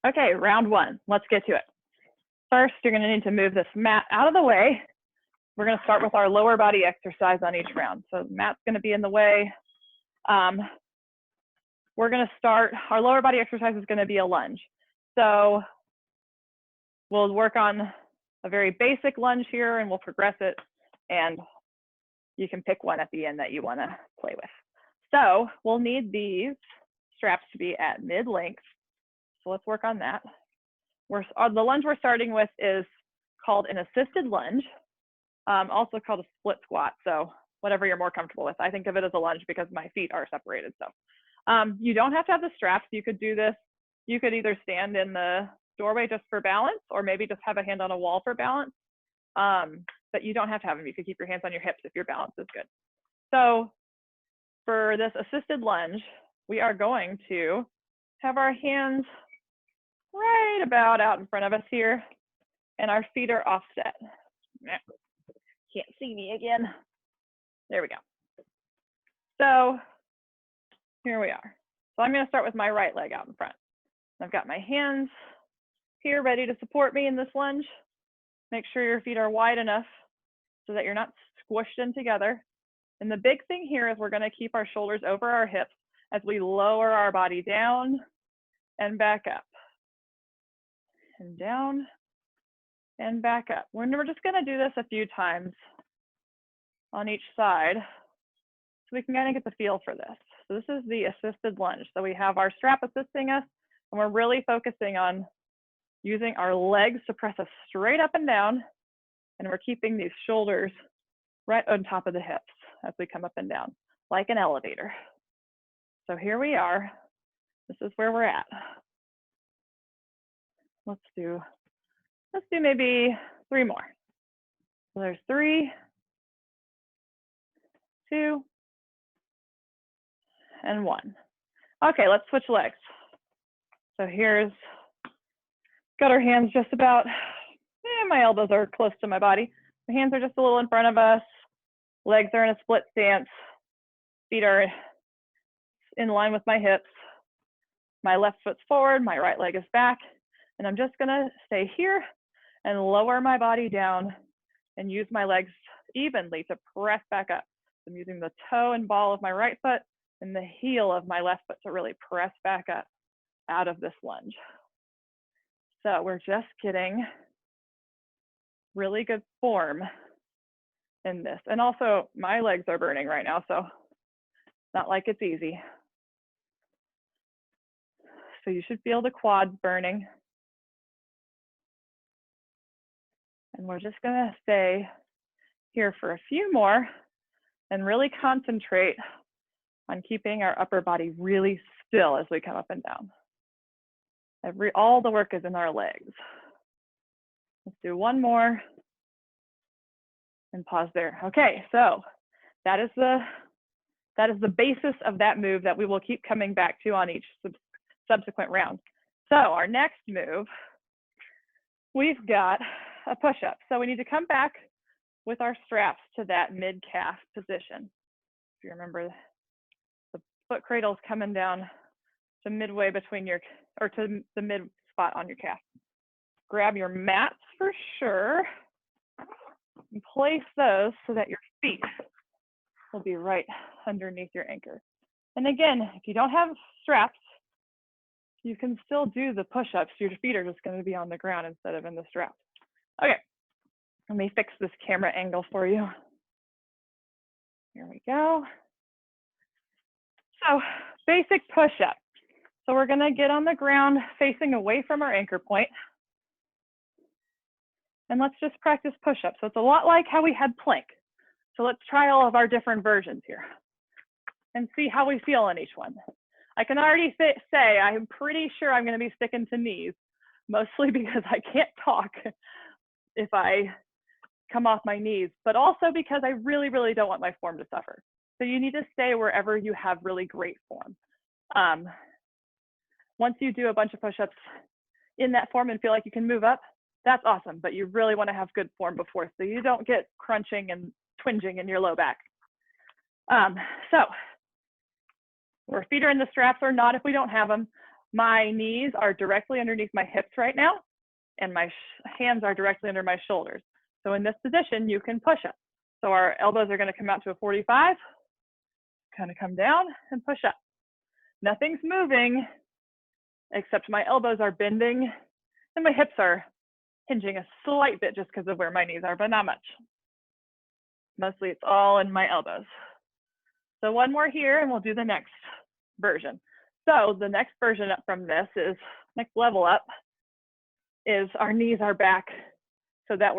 Okay, round one, let's get to it. First, you're gonna need to move this mat out of the way. We're gonna start with our lower body exercise on each round. So the mat's gonna be in the way. We're gonna start, our lower body exercise is gonna be a lunge. So we'll work on a very basic lunge here and we'll progress it, and you can pick one at the end that you wanna play with. So we'll need these straps to be at mid-length. So let's work on that. The lunge we're starting with is called an assisted lunge, also called a split squat. So whatever you're more comfortable with. I think of it as a lunge because my feet are separated. So you don't have to have the straps. You could do this. You could either stand in the doorway just for balance, or maybe just have a hand on a wall for balance. But you don't have to have them. You could keep your hands on your hips if your balance is good. So for this assisted lunge, we are going to have our hands right about out in front of us here, and our feet are offset. Can't see me again. There we go. So here we are. So I'm gonna start with my right leg out in front. I've got my hands here ready to support me in this lunge. Make sure your feet are wide enough so that you're not squished in together. And the big thing here is we're gonna keep our shoulders over our hips as we lower our body down and back up. And down and back up. We're just gonna do this a few times on each side so we can kind of get the feel for this. So this is the assisted lunge. So we have our strap assisting us, and we're really focusing on using our legs to press us straight up and down, and we're keeping these shoulders right on top of the hips as we come up and down, like an elevator. So here we are. This is where we're at. Let's do maybe 3 more. So there's 3, 2, and 1. Okay, let's switch legs. So got our hands just about, my elbows are close to my body. My hands are just a little in front of us. Legs are in a split stance. Feet are in line with my hips. My left foot's forward, my right leg is back. And I'm just gonna stay here and lower my body down and use my legs evenly to press back up. I'm using the toe and ball of my right foot and the heel of my left foot to really press back up out of this lunge. So we're just getting really good form in this. And also my legs are burning right now, so it's not like it's easy. So you should feel the quads burning. And we're just gonna stay here for a few more and really concentrate on keeping our upper body really still as we come up and down. All the work is in our legs. Let's do 1 more and pause there. Okay, so that is the basis of that move that we will keep coming back to on each subsequent round. So our next move, we've got a push-up. So we need to come back with our straps to that mid-calf position. If you remember, the foot cradle is coming down to midway between to the mid spot on your calf. Grab your mats for sure and place those so that your feet will be right underneath your anchor. And again, if you don't have straps, you can still do the push-ups. Your feet are just going to be on the ground instead of in the straps. Okay, let me fix this camera angle for you. Here we go. So basic push-up. So we're gonna get on the ground facing away from our anchor point. And let's just practice push-up. So it's a lot like how we had plank. So let's try all of our different versions here and see how we feel in each one. I can already say I'm pretty sure I'm gonna be sticking to knees, mostly because I can't talk if I come off my knees, but also because I really, really don't want my form to suffer. So you need to stay wherever you have really great form. Once you do a bunch of push-ups in that form and feel like you can move up, that's awesome, but you really want to have good form before so you don't get crunching and twinging in your low back. So our feet are in the straps or not if we don't have them. my knees are directly underneath my hips right now, and my hands are directly under my shoulders. So in this position, you can push up. So our elbows are going to come out to a 45, kind of come down and push up. Nothing's moving except my elbows are bending and my hips are hinging a slight bit just because of where my knees are, but not much. Mostly it's all in my elbows. So one more here and we'll do the next version. So the next version up from this is, next level up is our knees are back so that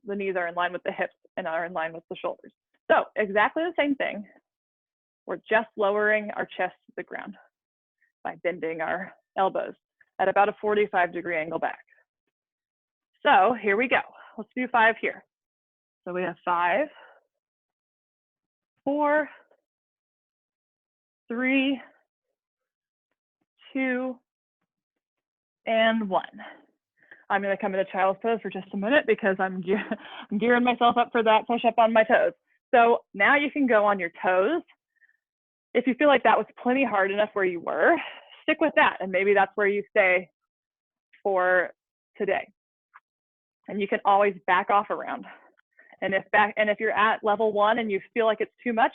the knees are in line with the hips and are in line with the shoulders. So exactly the same thing. We're just lowering our chest to the ground by bending our elbows at about a 45-degree angle back. So here we go. Let's do 5 here. So we have 5, 4, 3, 2, and 1. I'm going to come into child's pose for just a minute because I'm gearing myself up for that push up on my toes. So now you can go on your toes. If you feel like that was plenty hard enough where you were, stick with that, and maybe that's where you stay for today. And you can always back off around. And if you're at level 1 and you feel like it's too much,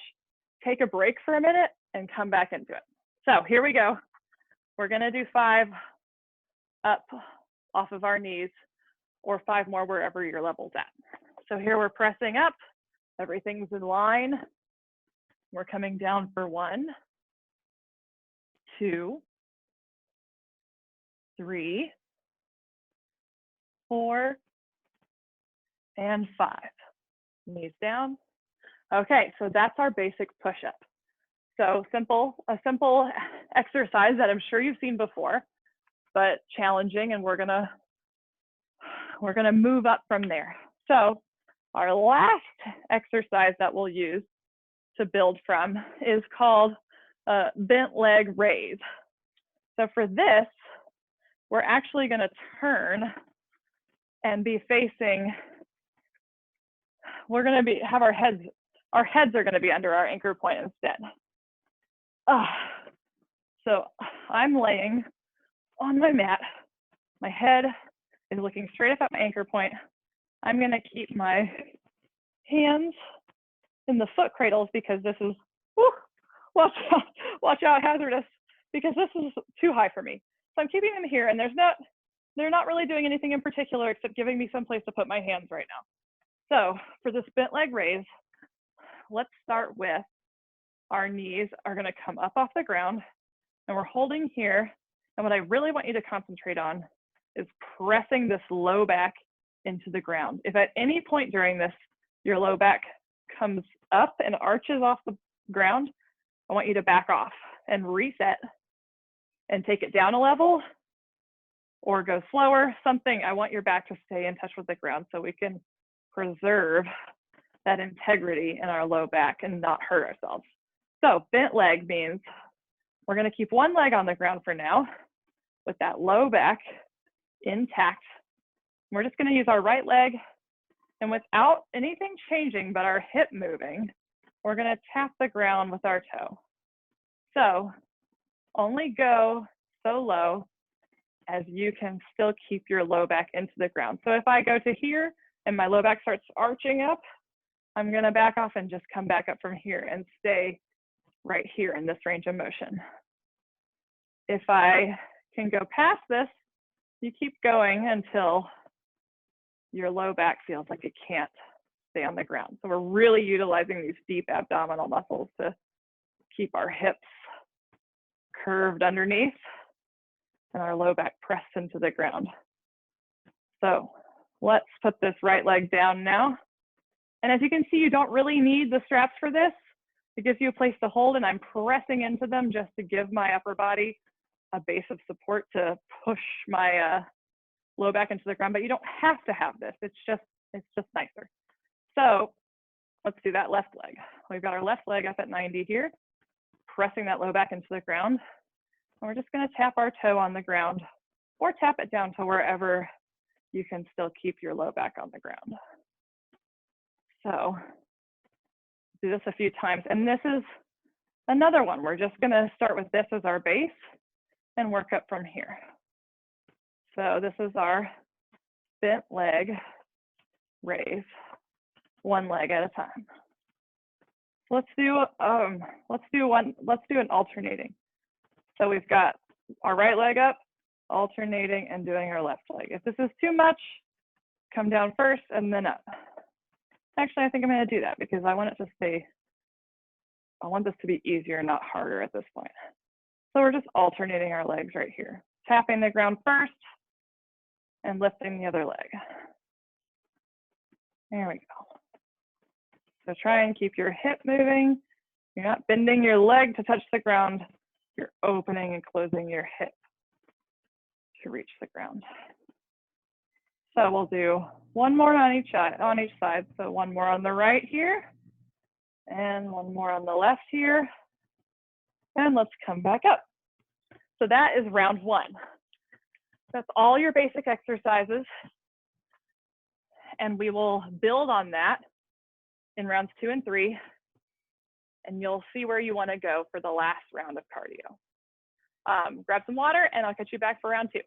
take a break for a minute and come back into it. So here we go. We're going to do 5 up off of our knees, or 5 more wherever your level's at. So here we're pressing up, everything's in line. We're coming down for 1, 2, 3, 4, and 5. Knees down. Okay, so that's our basic push-up. So a simple exercise that I'm sure you've seen before, but challenging, and we're gonna move up from there. So our last exercise that we'll use to build from is called bent leg raise. So for this, we're actually gonna turn and be facing, we're gonna have our heads are gonna be under our anchor point instead. So I'm laying on my mat. My head is looking straight up at my anchor point. I'm gonna keep my hands in the foot cradles because this is, watch out, hazardous, because this is too high for me. So I'm keeping them here, and they're not really doing anything in particular except giving me some place to put my hands right now. So for this bent leg raise, let's start with our knees are gonna come up off the ground, and we're holding here. And what I really want you to concentrate on is pressing this low back into the ground. If at any point during this, your low back comes up and arches off the ground, I want you to back off and reset and take it down a level or go slower, something. I want your back to stay in touch with the ground so we can preserve that integrity in our low back and not hurt ourselves. So bent leg means we're gonna keep one leg on the ground for now with that low back intact. We're just gonna use our right leg, and without anything changing but our hip moving, we're gonna tap the ground with our toe. So only go so low as you can still keep your low back into the ground. So if I go to here and my low back starts arching up, I'm gonna back off and just come back up from here and stay right here in this range of motion. If I can go past this, you keep going until your low back feels like it can't stay on the ground. So we're really utilizing these deep abdominal muscles to keep our hips curved underneath and our low back pressed into the ground. So let's put this right leg down now. And as you can see, you don't really need the straps for this. It gives you a place to hold, and I'm pressing into them just to give my upper body a base of support to push my low back into the ground, but you don't have to have this. It's just nicer. So let's do that left leg. We've got our left leg up at 90 here, pressing that low back into the ground. And we're just gonna tap our toe on the ground or tap it down to wherever you can still keep your low back on the ground. So do this a few times. And this is another one. We're just gonna start with this as our base. and work up from here. So this is our bent leg raise, one leg at a time. Let's do an alternating. So we've got our right leg up, alternating, and doing our left leg. If this is too much, come down first and then up. Actually, I think I'm going to do that because I want it to stay, I want this to be easier, not harder at this point. So we're just alternating our legs right here. Tapping the ground first and lifting the other leg. There we go. So try and keep your hip moving. You're not bending your leg to touch the ground. You're opening and closing your hip to reach the ground. So we'll do one more on each side. So one more on the right here, and one more on the left here. And let's come back up. So that is round one. That's all your basic exercises. And we will build on that in rounds 2 and 3. And you'll see where you want to go for the last round of cardio. Grab some water and I'll catch you back for round 2.